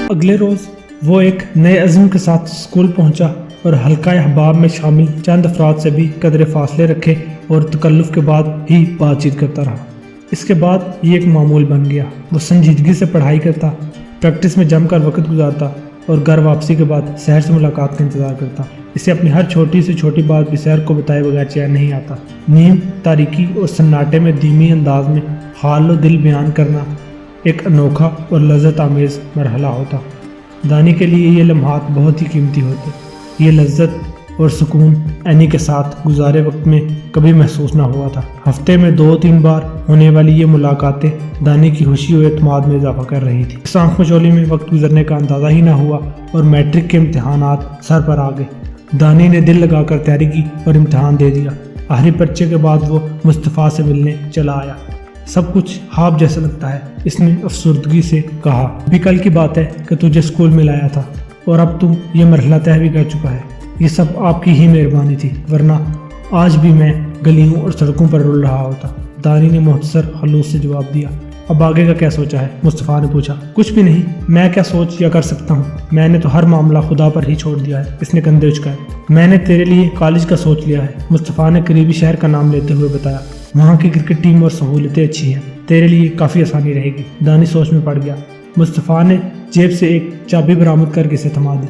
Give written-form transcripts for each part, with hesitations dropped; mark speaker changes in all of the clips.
Speaker 1: اگلے روز وہ ایک نئے عزم کے ساتھ اسکول پہنچا اور حلقہ احباب میں شامل چند افراد سے بھی قدر فاصلے رکھے اور تکلف کے بعد ہی بات چیت کرتا رہا۔ اس کے بعد یہ ایک معمول بن گیا۔ وہ سنجیدگی سے پڑھائی کرتا، پریکٹس میں جم کر وقت گزارتا اور گھر واپسی کے بعد سحر سے ملاقات کا انتظار کرتا۔ اسے اپنی ہر چھوٹی سے چھوٹی بات بھی سحر کو بتائے بغیر چین نہیں آتا۔ نیم، تاریکی اور سناٹے میں دھیمی انداز میں حال و دل بیان کرنا ایک انوکھا اور لذت آمیز مرحلہ ہوتا۔ دانی کے لیے یہ لمحات بہت ہی قیمتی ہوتے۔ یہ لذت اور سکون اینی کے ساتھ گزارے وقت میں کبھی محسوس نہ ہوا تھا۔ ہفتے میں 2-3 بار ہونے والی یہ ملاقاتیں دانی کی خوشی و اعتماد میں اضافہ کر رہی تھی۔ اس آنکھ مچولی میں وقت گزرنے کا اندازہ ہی نہ ہوا اور میٹرک کے امتحانات سر پر آ گئے۔ دانی نے دل لگا کر تیاری کی اور امتحان دے دیا۔ آخری پرچے کے بعد وہ مصطفیٰ سے ملنے چلا آیا۔ سب کچھ خواب جیسا لگتا ہے، اس نے افسردگی سے کہا۔ ابھی کل کی بات ہے کہ تجھے اسکول میں لایا تھا اور اب تم یہ مرحلہ طے بھی کر چکا ہے۔ یہ سب آپ کی ہی مہربانی تھی، ورنہ آج بھی میں گلیوں اور سڑکوں پر رول رہا ہوتا۔ دانی نے مختصر خلوص سے جواب دیا۔ اب آگے کا کیا سوچا ہے؟ مصطفیٰ نے پوچھا۔ کچھ بھی نہیں، میں کیا سوچ یا کر سکتا ہوں، میں نے تو ہر معاملہ خدا پر ہی چھوڑ دیا ہے، اس نے کندھے اچکائے۔ میں نے تیرے لیے کالج کا سوچ لیا ہے، مصطفیٰ نے قریبی شہر کا نام لیتے ہوئے بتایا۔ وہاں کی کرکٹ ٹیم اور سہولتیں اچھی ہیں، تیرے لیے کافی آسانی رہے گی۔ دانی سوچ میں پڑ گیا۔ مصطفیٰ نے جیب سے ایک چابی برآمد کر کے اسے تھما دی۔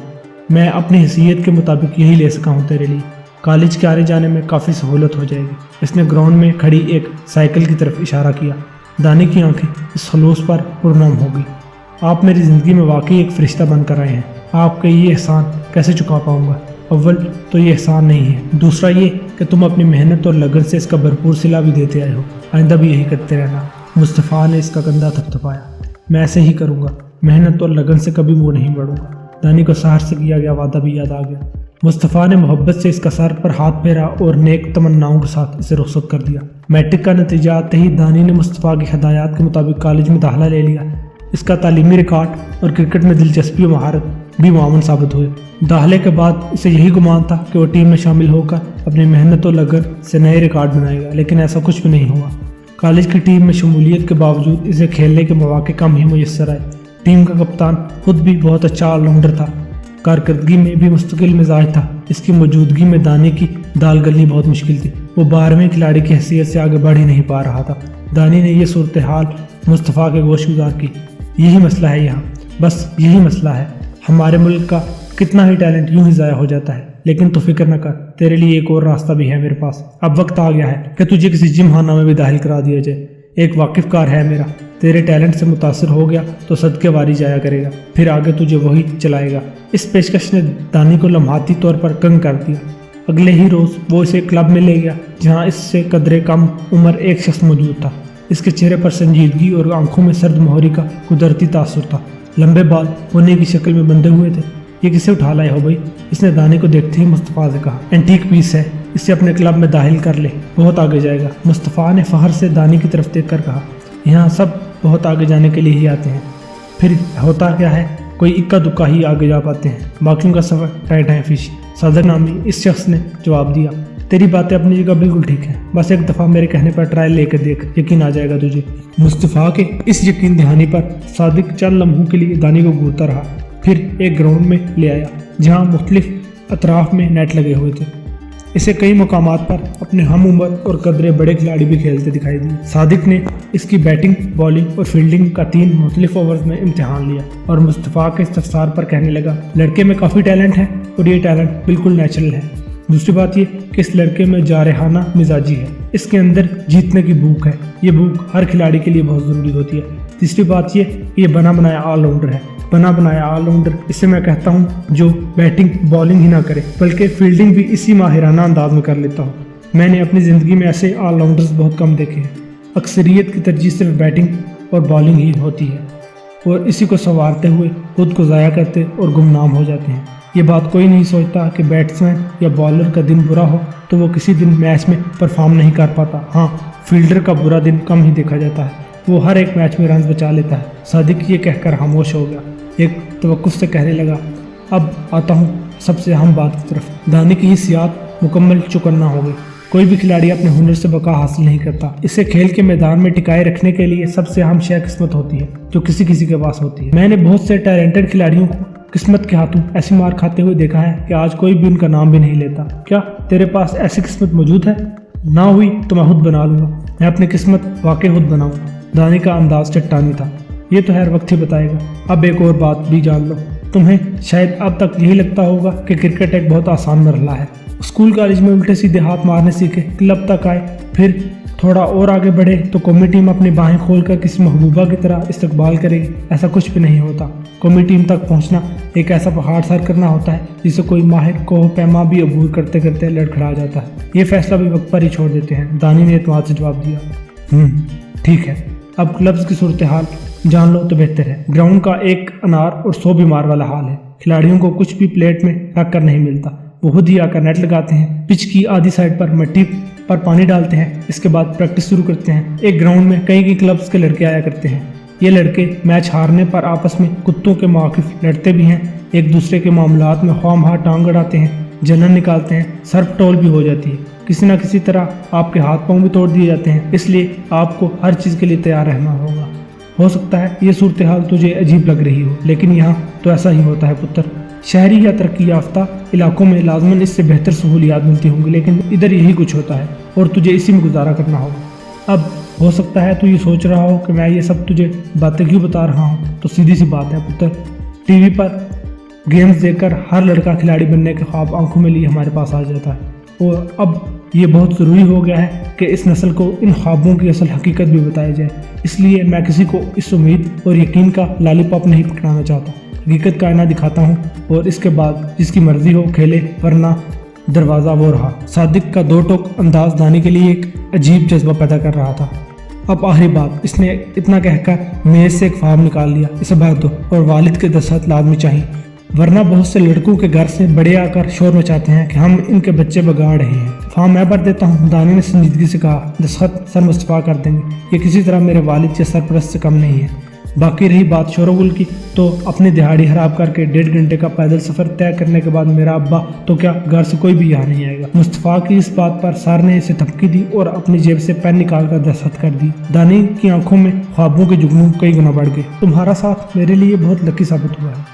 Speaker 1: میں اپنی حیثیت کے مطابق یہی لے سکا ہوں تیرے لیے، کالج کے آنے جانے میں کافی سہولت ہو جائے گی۔ اس نے گراؤنڈ میں کھڑی ایک سائیکل کی طرف اشارہ کیا۔ دانی کی آنکھیں اس خلوص پر پرنم ہو گئی۔ آپ میری زندگی میں واقعی ایک فرشتہ بن کر آئے ہیں، آپ کا یہ احسان کیسے چکا پاؤں گا؟ اول تو یہ احسان نہیں ہے، دوسرا یہ کہ تم اپنی محنت اور لگن سے اس کا بھرپور صلہ بھی دیتے آئے ہو، آئندہ بھی یہی کرتے رہنا۔ مصطفیٰ نے اس کا کندھا تھپتھپایا۔ میں ایسے ہی کروں گا، محنت اور لگن سے کبھی منہ نہیں بڑھوں گا۔ دانی کو سحر سے کیا گیا وعدہ بھی یاد آ گیا۔ مصطفیٰ نے محبت سے اس کا سر پر ہاتھ پھیرا اور نیک تمناؤں کے ساتھ اسے رخصت کر دیا۔ میٹرک کا نتیجہ آتے ہی دانی نے مصطفیٰ کی ہدایات کے مطابق کالج میں داخلہ لے لیا۔ اس کا تعلیمی ریکارڈ اور کرکٹ میں دلچسپی و مہارت بھی معاون ثابت ہوئے۔ داخلے کے بعد اسے یہی گمان تھا کہ وہ ٹیم میں شامل ہو کر اپنی محنت و لگن سے نئے ریکارڈ بنائے گا، لیکن ایسا کچھ بھی نہیں ہوا۔ کالج کی ٹیم میں شمولیت کے باوجود اسے کھیلنے کے مواقع کم ہی میسر آئے۔ ٹیم کا کپتان خود بھی بہت اچھا آل راؤنڈر تھا، کارکردگی میں بھی مستقل مزاج تھا۔ اس کی موجودگی میں دانی کی دال گلنی بہت مشکل تھی۔ وہ 12ویں کھلاڑی کی حیثیت سے آگے بڑھ ہی نہیں پا رہا تھا۔ دانی نے یہ صورتحال مصطفیٰ کے گوش گزار کی۔ یہی مسئلہ ہے یہاں، بس یہی مسئلہ ہے۔ ہمارے ملک کا کتنا ہی ٹیلنٹ یوں ہی ضائع ہو جاتا ہے، لیکن تو فکر نہ کر، تیرے لیے ایک اور راستہ بھی ہے میرے پاس۔ اب وقت آ گیا ہے کہ تجھے کسی جم خانہ میں بھی داخل کرا دیا جائے۔ ایک واقف کار ہے میرا، تیرے ٹیلنٹ سے متاثر ہو گیا تو صدقے واری جایا کرے گا، پھر آگے تجھے وہی چلائے گا۔ اس پیشکش نے دانی کو لمحاتی طور پر کنگ کر دیا۔ اگلے ہی روز وہ اسے کلب میں لے گیا، جہاں اس سے قدرے کم عمر ایک شخص موجود تھا۔ اس کے چہرے پر سنجیدگی اور آنکھوں میں سرد مہری کا قدرتی تاثر تھا۔ لمبے بال ہونے کی شکل میں بندھے ہوئے تھے۔ یہ کسے اٹھا لائے ہو بھائی؟ اس نے دانی کو دیکھتے ہی مصطفیٰ سے کہا۔ اینٹیک پیس ہے، اسے اپنے کلب میں داخل کر لے، بہت آگے جائے گا۔ مصطفیٰ نے فخر سے دانی کی طرف دیکھ کر کہا۔ یہاں سب بہت آگے جانے کے لیے ہی آتے ہیں، پھر ہوتا کیا ہے، کوئی اکا دکا ہی آگے جا پاتے ہیں، باقیوں کا سفر ٹائٹ ہے فش۔ صادق نامی اس شخص نے جواب دیا۔ تیری باتیں اپنی جگہ بالکل ٹھیک ہیں، بس ایک دفعہ میرے کہنے پر ٹرائل لے کے دیکھ، یقین آ جائے گا تجھے۔ مصطفیٰ کے اس یقین دہانی پر صادق چند لمحوں کے لیے دانی کو گھورتا رہا، پھر ایک گراؤنڈ میں لے آیا جہاں مختلف اطراف میں نیٹ لگے ہوئے تھے۔ اسے کئی مقامات پر اپنے ہم عمر اور قدرے بڑے کھلاڑی بھی کھیلتے دکھائی دیے۔ صادق نے اس کی بیٹنگ، بالنگ اور فیلڈنگ کا 3 مختلف اوورز میں امتحان لیا اور مصطفیٰ کے استفسار پر کہنے لگا، لڑکے میں کافی ٹیلنٹ ہے اور یہ ٹیلنٹ بالکل نیچرل ہے۔ دوسری بات یہ کہ اس لڑکے میں جارحانہ مزاجی ہے، اس کے اندر جیتنے کی بھوک ہے، یہ بھوک ہر کھلاڑی کے لیے بہت ضروری ہوتی ہے۔ تیسری بات یہ کہ یہ بنا بنایا آل راؤنڈر ہے۔ بنا بنایا آل راؤنڈر اسے میں کہتا ہوں جو بیٹنگ بالنگ ہی نہ کرے بلکہ فیلڈنگ بھی اسی ماہرانہ انداز میں کر لیتا ہوں۔ میں نے اپنی زندگی میں ایسے آل راؤنڈرز بہت کم دیکھے ہیں، اکثریت کی ترجیح صرف بیٹنگ اور بالنگ ہی ہوتی ہے اور اسی کو سنوارتے ہوئے خود کو ضائع کرتے اور گمنام ہو جاتے ہیں۔ یہ بات کوئی نہیں سوچتا کہ بیٹسمین یا بالر کا دن برا ہو تو وہ کسی دن میچ میں پرفارم نہیں کر پاتا۔ ہاں، فیلڈر کا برا دن کم ہی دیکھا جاتا ہے، وہ ہر ایک میچ میں رنز بچا لیتا ہے۔ صادق یہ کہہ کر خاموش ہو گیا، ایک توقف سے کہنے لگا، اب آتا ہوں سب سے اہم بات کی طرف۔ دانی کی حسیات مکمل چکنا ہو گئی۔ कोई भी खिलाड़ी अपने हुनर से बका हासिल नहीं करता। इसे खेल के मैदान में टिकाए रखने के लिए सबसे अहम शय किस्मत होती है, जो किसी किसी के पास होती है। मैंने बहुत से टैलेंटेड खिलाड़ियों को किस्मत के हाथों ऐसी मार खाते हुए देखा है कि आज कोई भी उनका नाम भी नहीं लेता। क्या तेरे पास ऐसी किस्मत मौजूद है? ना हुई तो मैं खुद बना लूंगा, मैं अपनी किस्मत वाकई खुद बनाऊंगा। दानी का अंदाज चट्टानी था। ये तो हर वक्त ही बताएगा। अब एक और बात भी जान लो, तुम्हें शायद अब तक यही लगता होगा कि क्रिकेट एक बहुत आसान मरहला है। स्कूल कॉलेज में उल्टे सीधे हाथ मारने सीखे, क्लब तक आए, फिर थोड़ा और आगे बढ़े तो कौमी टीम अपनी बाहें खोलकर किसी महबूबा की तरह इस्तकबाल करेगी। ऐसा कुछ भी नहीं होता। कौमी टीम तक पहुंचना एक ऐसा पहाड़ सर करना होता है जिसे कोई माहिर कोह पैमा भी अबूर करते करते लड़खड़ा जाता है। ये फैसला भी वक्त पर ही छोड़ देते हैं। दानी ने एतमाद से जवाब दिया, ठीक है, अब क्लब्स की सूरत हाल जान लो तो बेहतर है। ग्राउंड का एक अनार और 100 बीमार वाला हाल है। खिलाड़ियों को कुछ भी प्लेट में रख कर नहीं मिलता। वो खुद ही आकर नेट लगाते हैं, पिच की आधी साइड पर मिट्टी पर पानी डालते हैं, इसके बाद प्रैक्टिस शुरू करते हैं। एक ग्राउंड में कई क्लब्स के लड़के आया करते हैं। ये लड़के मैच हारने पर आपस में कुत्तों के मौक़िफ़ लड़ते भी हैं, एक दूसरे के मामलात में ख्वाम टांग अड़ाते हैं, जलन निकालते हैं, सर्फ टोल भी हो जाती है। किसी न किसी तरह आपके हाथ पांव भी तोड़ दिए जाते हैं, इसलिए आपको हर चीज़ के लिए तैयार रहना होगा। हो सकता है ये सूरत हाल तुझे अजीब लग रही हो, लेकिन यहाँ तो ऐसा ही होता है पुत्र। शहरी या तरक्की याफ्ता इलाकों में लाजमन इससे बेहतर सहूलियात मिलती होंगी, लेकिन इधर यही कुछ होता है और तुझे इसी में गुजारा करना होगा। अब हो सकता है तू ये सोच रहा हो कि मैं ये सब तुझे बातें क्यों बता रहा हूँ, तो सीधी सी बात है पुत्र। टीवी पर गेम्स देखकर हर लड़का खिलाड़ी बनने के ख्वाब आंखों में लिए हमारे पास आ जाता है, और अब ये बहुत ज़रूरी हो गया है कि इस नस्ल को इन ख्वाबों की असल हकीकत भी बताई जाए। इसलिए मैं किसी को इस उम्मीद और यकीन का लॉलीपॉप नहीं पकड़ाना चाहता। हकीकत का आईना दिखाता हूँ और इसके बाद जिसकी मर्जी हो खेले, वरना दरवाज़ा वो रहा। सादिक का दो टोक अंदाज दानी के लिए एक अजीब जज्बा पैदा कर रहा था। अब आखिरी बात, इसने इतना कहकर मेज से एक फार्म निकाल लिया, इसे भर दो और वालिद के दस्तखत लाजमी चाहिए, वरना बहुत से लड़कों के घर से बड़े आकर शोर मचाते हैं कि हम इनके बच्चे बगाड़ रहे हैं। फार्म मैं भर देता हूँ, दानी ने संजीदगी से कहा। दस्तखत सर मुस्तफा कर देंगे, ये किसी तरह मेरे वालिद के सरपरस्त से कम नहीं है। बाकी रही बात शोरगुल की, तो अपनी दिहाड़ी हराब करके 1.5 घंटे का पैदल सफ़र तय करने के बाद मेरा अब्बा तो क्या घर से कोई भी यहाँ नहीं आएगा। मुस्तफा की इस बात पर सर ने इसे धमकी दी और अपनी जेब से पेन निकाल कर दस्तखत कर दी। दानी की आंखों में ख्वाबों के जुगनू कई गुना बढ़ गए। तुम्हारा साथ मेरे लिए बहुत लकी साबित हुआ है।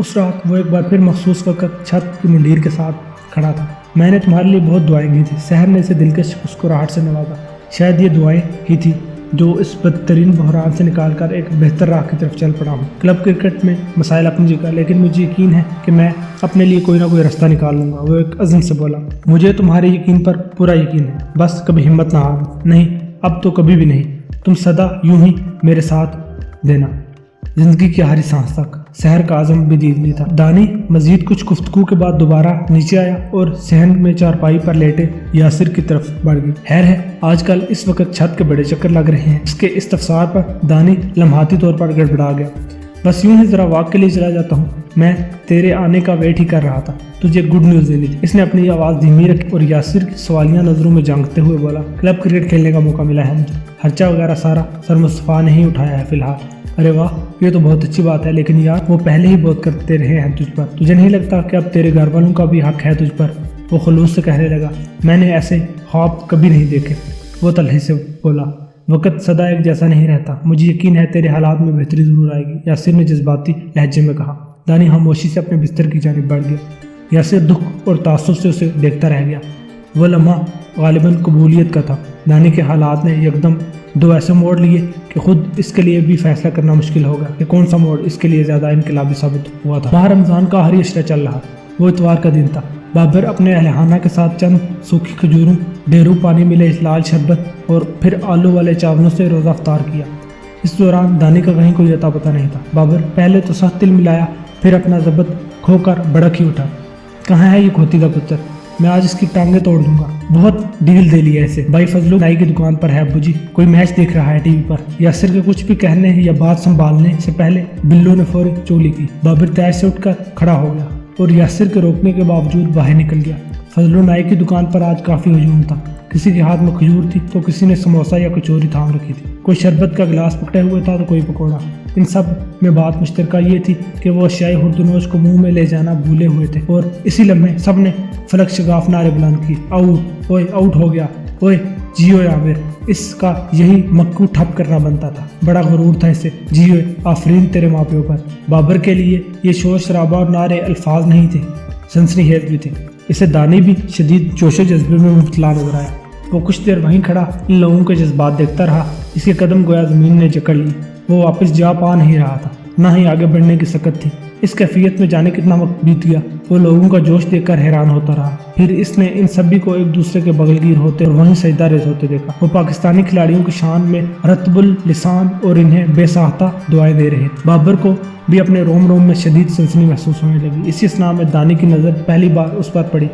Speaker 1: उस रात वो एक बार फिर मखसूस वक्त छत की मंडीर के साथ खड़ा था। मैंने तुम्हारे लिए बहुत दुआएं की थी। शहर ने इसे दिलकश मुस्कुराहट से नवाजा। शायद ये दुआएं ही थी जो इस बदतरीन बहरान से निकालकर एक बेहतर राह की तरफ चल पड़ा हूँ। क्लब क्रिकेट में मसाइल अपनी जगह, लेकिन मुझे यकीन है कि मैं अपने लिए कोई ना कोई रास्ता निकाल लूँगा। वो एक अज़म से बोला। मुझे तुम्हारे यकीन पर पूरा यकीन है, बस कभी हिम्मत ना हारना। नहीं, अब तो कभी भी नहीं। तुम सदा यूं ही मेरे साथ देना, जिंदगी की हर सांस तक। शहर का आज़म भी दीदली था। दानी मजीद कुछ गुफ्तगू के बाद दोबारा नीचे आया और सहन में चारपाई पर लेटे यासिर की तरफ बढ़ गई। खैर है, आजकल इस वक्त छत के बड़े चक्कर लग रहे हैं। इसके इस्तफसार पर दानी लम्हाती तौर पर गड़बड़ा गया। बस यूं ही जरा वॉक के लिए चला जाता हूँ, मैं तेरे आने का वेट ही कर रहा था, तुझे गुड न्यूज़ देनी थी। इसने अपनी आवाज़ धीमी रखी और यासिर की सवालिया नजरों में झांकते हुए बोला, क्लब क्रिकेट खेलने का मौका मिला है मुझे। खर्चा वगैरह सारा सर मुस्तफा ने ही उठाया है फिलहाल। अरे वाह, ये तो बहुत अच्छी बात है, लेकिन यार वो पहले ही बहुत करते रहे हैं तुझ पर। तुझे नहीं लगता कि अब तेरे घर वालों का भी हक है तुझ पर? वो खुलूस से कहने लगा। मैंने ऐसे ख्वाब कभी नहीं देखे, वो तलही से बोला। वक्त सदा एक जैसा नहीं रहता, मुझे यकीन है तेरे हालात में बेहतरी जरूर आएगी, यासिर ने जज्बाती लहजे में कहा। दानी खामोशी से अपने बिस्तर की जानिब बढ़ गया। यासिर दुख और तासुब से उसे देखता रह गया। वह लम्हा गालिबन कबूलियत का था। दानी के हालात ने एकदम दो ऐसे मोड़ लिए कि खुद इसके लिए भी फैसला करना मुश्किल होगा कि कौन सा मोड़ इसके लिए ज़्यादा इनकलाबी साबित हुआ था। माह रमज़ान का आखिरी अशरा चल रहा। वो इतवार का दिन था। बाबर अपने अहलखाना के साथ चंद सूखी खजूरों, ढेरों पानी मिले लाल शरबत और फिर आलू वाले चावलों से रोज़ा अफ्तार किया। इस दौरान दानी का कहीं कोई अता पता नहीं था। बाबर पहले तो सख्त तिल मिलाया, फिर अपना जबत खोकर भड़क ही उठा। कहाँ है ये खोती का पुत्र? मैं आज इसकी टांगे तोड़ दूंगा। बहुत डील दे लिया इसे। भाई फजलू नाई की दुकान पर है अब्बू जी, कोई मैच देख रहा है टीवी पर। यासिर के कुछ भी कहने या बात संभालने से पहले बिल्लो ने फौरी चोली की। बाबर तैश से उठकर खड़ा हो गया और यासिर के रोकने के बावजूद बाहर निकल गया। फजलू नाई की दुकान पर आज काफी हजूम था। किसी के हाथ में खजूर थी तो किसी ने समोसा या कचौरी थाम रखी थी, कोई शरबत का गिलास पकड़े हुए था तो कोई पकौड़ा। इन सब में बात मुश्तरका ये थी कि वो अशियाई हुर्दनोश को मुंह में ले जाना भूले हुए थे और इसी लम्हे सब ने फलक शगाफ नारे बुलंद किए, आउट, ओए आउट हो गया, ओए जियो आमिर। इसका यही मक्कू ठप करना बनता था। बड़ा गुरूर था इसे, जियो आफरीन तेरे माँ प्यो पर। बाबर के लिए ये शोर शराबा और नारे अल्फाज नहीं थे, सनसनीखेज भी थे। इसे दानी भी शदीद जोशो जज्बे में मुब्तला नजर आया। वो कुछ देर वहीं खड़ा इन लोगों के जज्बात देखता रहा। इसके कदम गोया जमीन ने जकड़ ली। वो वापस जा पा नहीं रहा था, ना ही आगे बढ़ने की सकत थी। इस कैफियत में जाने कितना वक्त बीत गया। वो लोगों का जोश देखकर हैरान होता रहा। फिर इसने इन सभी को एक दूसरे के बगलगीर होते और वहीं सजदा रेज़ होते देखा। वो पाकिस्तानी खिलाड़ियों की शान में रतबुल लिसान और इन्हें बेसाहता दुआएं दे रहे। बाबर को भी अपने रोम रोम में शदीद सनसनी महसूस होने लगी। इसी स्नाह में दानी की नज़र पहली बार उस पर पड़ी।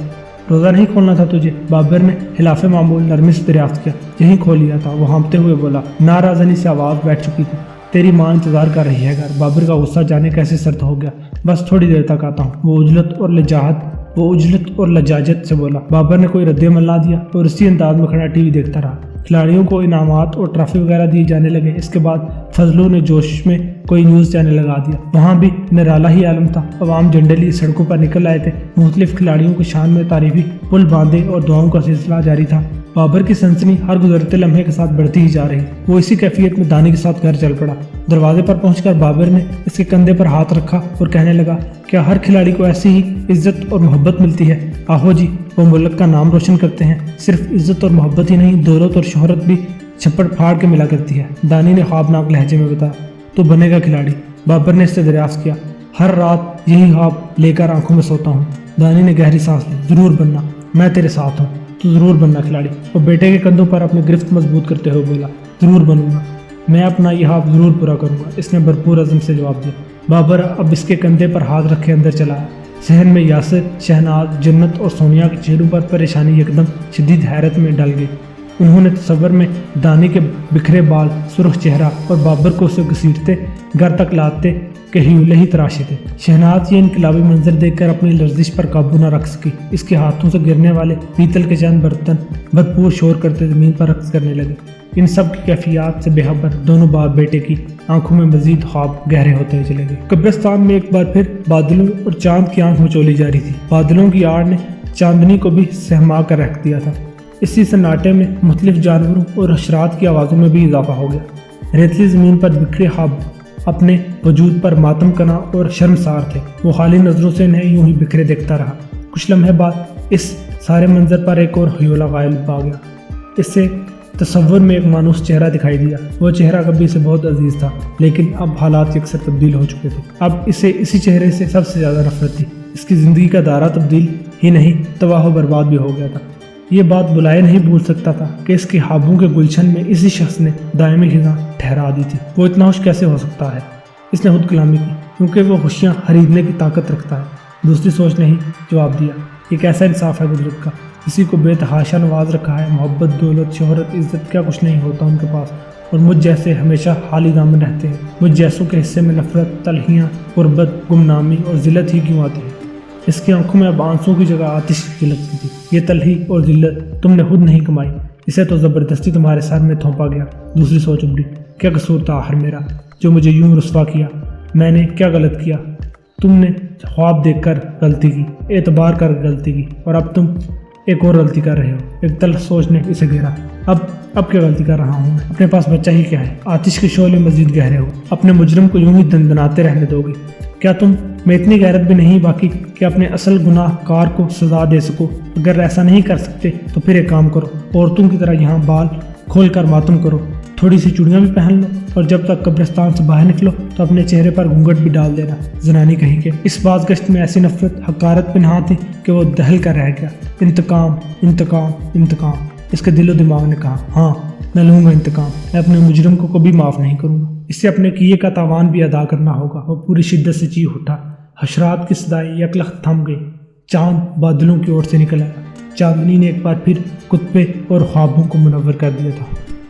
Speaker 1: रोज़ा नहीं खोलना था तुझे? बाबर ने खिलाफ मामूल नरमी से दरियाफ्त किया। यहीं खोल लिया था, वो हाँपते हुए बोला। नाराज़नी से आवाज़ बैठ चुकी थी। तेरी माँ इंतजार कर रही है घर। बाबर का गुस्सा जाने कैसे सर्द हो गया। बस थोड़ी देर तक आता हूँ, वो उजलत और लजाजत से बोला। बाबर ने कोई रद्द-ए-अमल ना दिया और इसी अंदाज में खड़ा टीवी देखता रहा। खिलाड़ियों को इनामात और ट्रॉफी वगैरह दिए जाने लगे। इसके बाद फजलू ने जोश में कोई न्यूज़ चैनल लगा दिया। वहाँ भी निराला ही आलम था। अवाम झंडे लिए सड़कों पर निकल आए थे। मुख्तलिफ खिलाड़ियों की शान में तारीफी पुल बांधे और दुआओं का सिलसिला जारी था। बाबर की सनसनी हर गुजरते लम्हे के साथ बढ़ती ही जा रही। वो इसी कैफियत में दानी के साथ घर चल पड़ा। दरवाजे पर पहुंचकर बाबर ने इसके कंधे पर हाथ रखा और कहने लगा, क्या हर खिलाड़ी को ऐसी ही इज्जत और मोहब्बत मिलती है? आहो जी, वो मुल्क का नाम रोशन करते हैं। सिर्फ इज्जत और मोहब्बत ही नहीं, दौलत और शोहरत भी छप्पड़ फाड़ के मिला करती है। दानी ने ख्वाबनाक लहजे में बताया। तो बनेगा खिलाड़ी? बाबर ने इससे दरियाफ्त किया। हर रात यही ख्वाब लेकर आंखों में सोता हूँ। दानी ने गहरी सांस ली। जरूर बनना, मैं तेरे साथ हूँ, तो जरूर बनना खिलाड़ी। वो बेटे के कंधों पर अपनी गिरफ्त मजबूत करते हुए बोला। जरूर बनूंगा, मैं अपना यह ख्वाब जरूर पूरा करूंगा, इसने भरपूर अज़म से जवाब दिया। बाबर अब इसके कंधे पर हाथ रखे अंदर चला आया। सहन में यासिर, शहनाज, जन्नत और सोनिया के चेहरों पर परेशानी एकदम शदीद हैरत में डल गई। उन्होंने तस्वर में दानी के बिखरे बाल, सुर्ख चेहरा और बाबर को उसे घसीटते घर तक लाते के ह्यूले ही तराशे थे। शहनाज ये इनकलाबी मंजर देखकर अपनी लर्जिश पर काबू न रख सकी। इसके हाथों से गिरने वाले पीतल के चंद बर्तन भरपूर शोर करते जमीन पर रक्स करने लगे। इन सब की कैफियत से बेखबर दोनों बाप बेटे की आंखों में मजीद ख्वाब गहरे होते हुए चले गए। कब्रिस्तान में एक बार फिर बादलों और चांद की आंख मचोली जा रही थी। बादलों की आड़ ने चांदनी को भी सहमा कर रख दिया था। इसी सन्नाटे में मुख्तलिफ जानवरों और हशरात की आवाज़ों में भी इजाफा हो गया। रेतली ज़मीन पर बिखरे ख्वाब अपने वजूद पर मातम कना और शर्मसार थे। वो खाली नज़रों से इन्हें यूं ही बिखरे देखता रहा। कुछ लम्हे बाद इस सारे मंजर पर एक और ह्योला गायब आ गया। इससे तस्वुर में एक मानूस चेहरा दिखाई दिया। वो चेहरा कभी से बहुत अजीज था, लेकिन अब हालात अक्सर तब्दील हो चुके थे। अब इसे इसी चेहरे से सबसे ज़्यादा नफरत थी। इसकी ज़िंदगी का दायरा तब्दील ही नहीं, तबाह बर्बाद भी हो गया था। ये बात बुलाए नहीं भूल सकता था कि इसके ख्वाबों के गुलशन में इसी शख्स ने दायमी खिज़ा ठहरा दी थी। वो इतना खुश कैसे हो सकता है? इसने खुद कलामी की, क्योंकि वो खुशियाँ खरीदने की ताकत रखता है। दूसरी सोच ने ही जवाब दिया, ये कैसा इंसाफ है कुदरत का? किसी को बेतहाशा नवाज रखा है। मोहब्बत, दौलत, शोहरत, इज्जत क्या कुछ नहीं होता उनके पास, और मुझ जैसे हमेशा खाली दामन रहते हैं। मुझ जैसों के हिस्से में नफरत, तलहियाँ, गुर्बत, गुमनामी और जिल्लत ही क्यों आती है? इसकी आंखों में अब आंसू की जगह आतिश की लगती थी। ये तलही और जिल्लत तुमने खुद नहीं कमाई, इसे तो ज़बरदस्ती तुम्हारे सर में थोपा गया। दूसरी सोच उभरी, क्या कसूर था आखिर मेरा जो मुझे यूं रुस्वा किया? मैंने क्या गलत किया? तुमने ख्वाब देखकर गलती की, एतबार कर गलती की, और अब तुम एक और गलती कर रहे हो। एक तल्ख सोच ने इसे घेरा। अब क्या गलती कर रहा हूँ मैं? अपने पास बच्चा ही क्या है? आतिश के शोले मजीद गहरे हो। अपने मुजरिम को यूं ही दंदनाते रहने दोगे? क्या तुम में इतनी गैरत भी नहीं बाकी कि अपने असल गुनाहगार को सजा दे सको? अगर ऐसा नहीं कर सकते तो फिर एक काम करो, औरतों की तरह यहाँ बाल खोल कर मातम करो, थोड़ी सी चूड़ियाँ भी पहन लो, और जब तक कब्रिस्तान से बाहर निकलो तो अपने चेहरे पर घूंघट भी डाल देना। जनानी कहीं के इस बात गश्त में ऐसी नफरत, हकारत पिन्हा थी कि वो दहल कर रह गया। इंतकाम, इंतकाम, इंतकाम। इसके दिलो दिमाग ने कहा, हाँ मैं लूँगा इंतकाम। मैं अपने मुजरिम को कभी माफ़ नहीं करूँगा। इससे अपने किए का तावान भी अदा करना होगा। वो पूरी शिद्दत से चीख उठा। हशरात की सदाई यकलख्त थम गई। चांद बादलों की ओर से निकल आया। चांदनी ने एक बार फिर कुत्ते और ख्वाबों को मुनव्वर कर दिया था।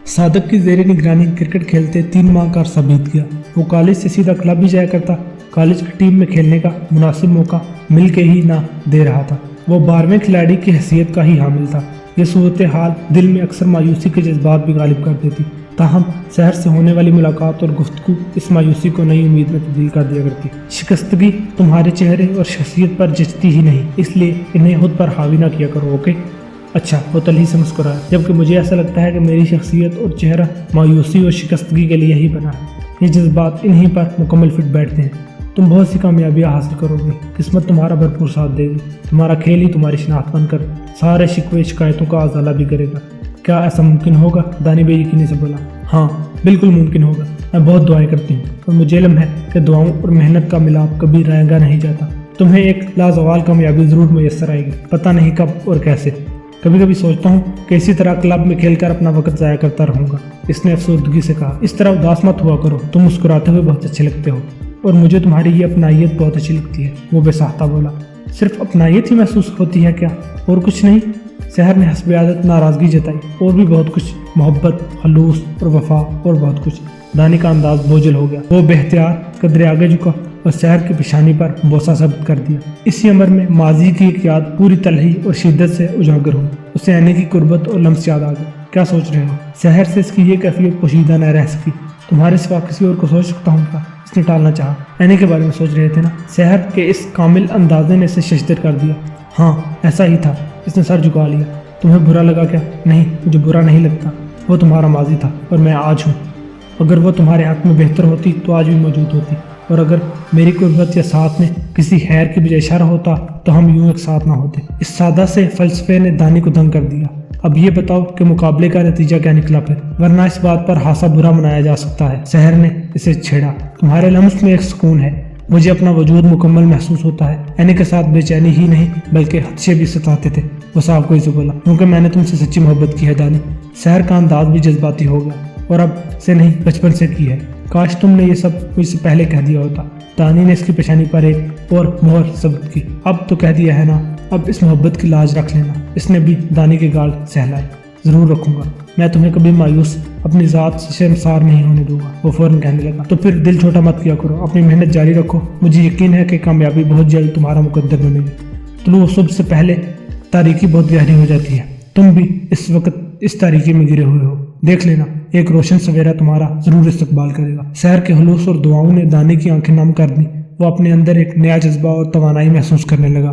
Speaker 1: सादक की ज़ेरे निगरानी क्रिकेट खेलते 3 माह का अरसा बीत गया। वो कॉलेज से सीधा क्लब ही जाया करता। कॉलेज की टीम में खेलने का मुनासिब मौका मिल के ही ना दे रहा था। वो 12वें खिलाड़ी की हैसियत का ही हामिल था। یہ صورتحال دل میں اکثر مایوسی کے جذبات بھی غالب کر دیتی، تاہم سحر سے ہونے والی ملاقات اور گفتگو اس مایوسی کو نئی امید میں تبدیل کر دیا کرتی۔ شکستگی تمہارے چہرے اور شخصیت پر جچتی ہی نہیں، اس لیے انہیں خود پر حاوی نہ کیا کرو، اوکے؟ اچھا، وہ تلہی سے مسکرایا، جبکہ مجھے ایسا لگتا ہے کہ میری شخصیت اور چہرہ مایوسی اور شکستگی کے لیے ہی بنا ہے۔ یہ جذبات انہی پر مکمل فٹ بیٹھتے ہیں۔ تم بہت سی کامیابیاں حاصل کرو گے، قسمت تمہارا بھرپور ساتھ دے گی، تمہارا کھیل ہی تمہاری شناخت بن کر سارے شکوے شکایتوں کا ازالہ بھی کرے گا۔ کیا ایسا ممکن ہوگا؟ دانی بے یقینی سے بولا۔ ہاں بالکل ممکن ہوگا، میں بہت دعائیں کرتی ہوں اور مجھے علم ہے کہ دعاؤں اور محنت کا ملاپ کبھی رنگا نہیں جاتا۔ تمہیں ایک لازوال کامیابی ضرور میسر آئے گی، پتہ نہیں کب اور کیسے۔ کبھی کبھی سوچتا ہوں کہ اسی طرح کلب میں کھیل کر اپنا وقت ضائع کرتا رہوں گا، اس نے افسردگی سے کہا۔ اس طرح اداس مت ہوا کرو، تم مسکراتے ہوئے بہت اچھے لگتے ہو اور مجھے تمہاری یہ اپنائیت بہت اچھی لگتی ہے، وہ بے ساختہ بولا۔ صرف اپنائیت ہی محسوس ہوتی ہے کیا، اور کچھ نہیں؟ سحر نے حسب عادت ناراضگی جتائی۔ اور بھی بہت کچھ، محبت، خلوص اور وفا اور بہت کچھ۔ دانی کا انداز بوجھل ہو گیا، وہ بے اختیار قدرے آگے جھکا اور سحر کی پیشانی پر بوسہ ثابت کر دیا۔ اسی عمر میں ماضی کی ایک یاد پوری تلخی اور شدت سے اجاگر ہوئی، اسے آنے کی قربت اور لمس یاد آ گیا۔ کیا سوچ رہے ہو؟ سحر سے اس کی یہ کیفیت پوشیدہ نہ رہ سکی۔ تمہارے سوا کسی اور کو سوچ سکتا ہوں کیا؟ اس نے ٹالنا چاہا۔ اینی کے بارے میں سوچ رہے تھے نا؟ سحر کے اس کامل اندازے نے اسے ششدر کر دیا۔ ہاں ایسا ہی تھا، اس نے سر جھکا لیا۔ تمہیں برا لگا کیا؟ نہیں، مجھے برا نہیں لگتا، وہ تمہارا ماضی تھا اور میں آج ہوں۔ اگر وہ تمہارے حق میں بہتر ہوتی تو آج بھی موجود ہوتی، اور اگر میری قربت یا ساتھ میں کسی خیر کی بجائے شر ہوتا تو ہم یوں ایک ساتھ نہ ہوتے۔ اس سادہ سے فلسفے نے دانی کو دنگ کر دیا۔ اب یہ بتاؤ کہ مقابلے کا نتیجہ کیا نکلا پھر، ورنہ اس بات پر ہاسا برا منایا جا سکتا ہے۔ سحر نے اسے چھیڑا۔ تمہارے لمس میں ایک سکون ہے، مجھے اپنا وجود مکمل محسوس ہوتا ہے۔ اینی کے ساتھ بے چینی ہی نہیں بلکہ خدشے بھی ستاتے تھے۔ وہ صاحب کو اسے بولا، کیونکہ میں نے تم سے سچی محبت کی ہے دانی۔ سحر کا انداز بھی جذباتی ہو گیا، اور اب سے نہیں، بچپن سے کی ہے۔ کاش تم نے یہ سب مجھ سے پہلے کہہ دیا ہوتا۔ دانی نے اس کی پیشانی پر ایک اور مہر ثبت کی۔ اب تو کہہ دیا ہے نا، اب اس محبت کی لاج رکھ لینا۔ اس نے بھی دانی کے گال سہلائے۔ ضرور رکھوں گا، میں تمہیں کبھی مایوس اپنی ذات سے شرمسار نہیں ہونے دوں گا، وہ فوراً کہنے لگا۔ تو پھر دل چھوٹا مت کیا کرو، اپنی محنت جاری رکھو، مجھے یقین ہے کہ کامیابی بہت جلد تمہارا مقدر بنے گی۔ طلوع صبح سے پہلے تاریکی بہت گہری ہو جاتی ہے، تم بھی اس وقت اس تاریکی میں گرے ہوئے ہو، دیکھ لینا ایک روشن سویرا تمہارا ضرور استقبال کرے گا۔ سحر کے خلوص اور دعاؤں نے دانے کی آنکھیں نم کر دیں، وہ اپنے اندر ایک نیا جذبہ اور توانائی محسوس کرنے لگا۔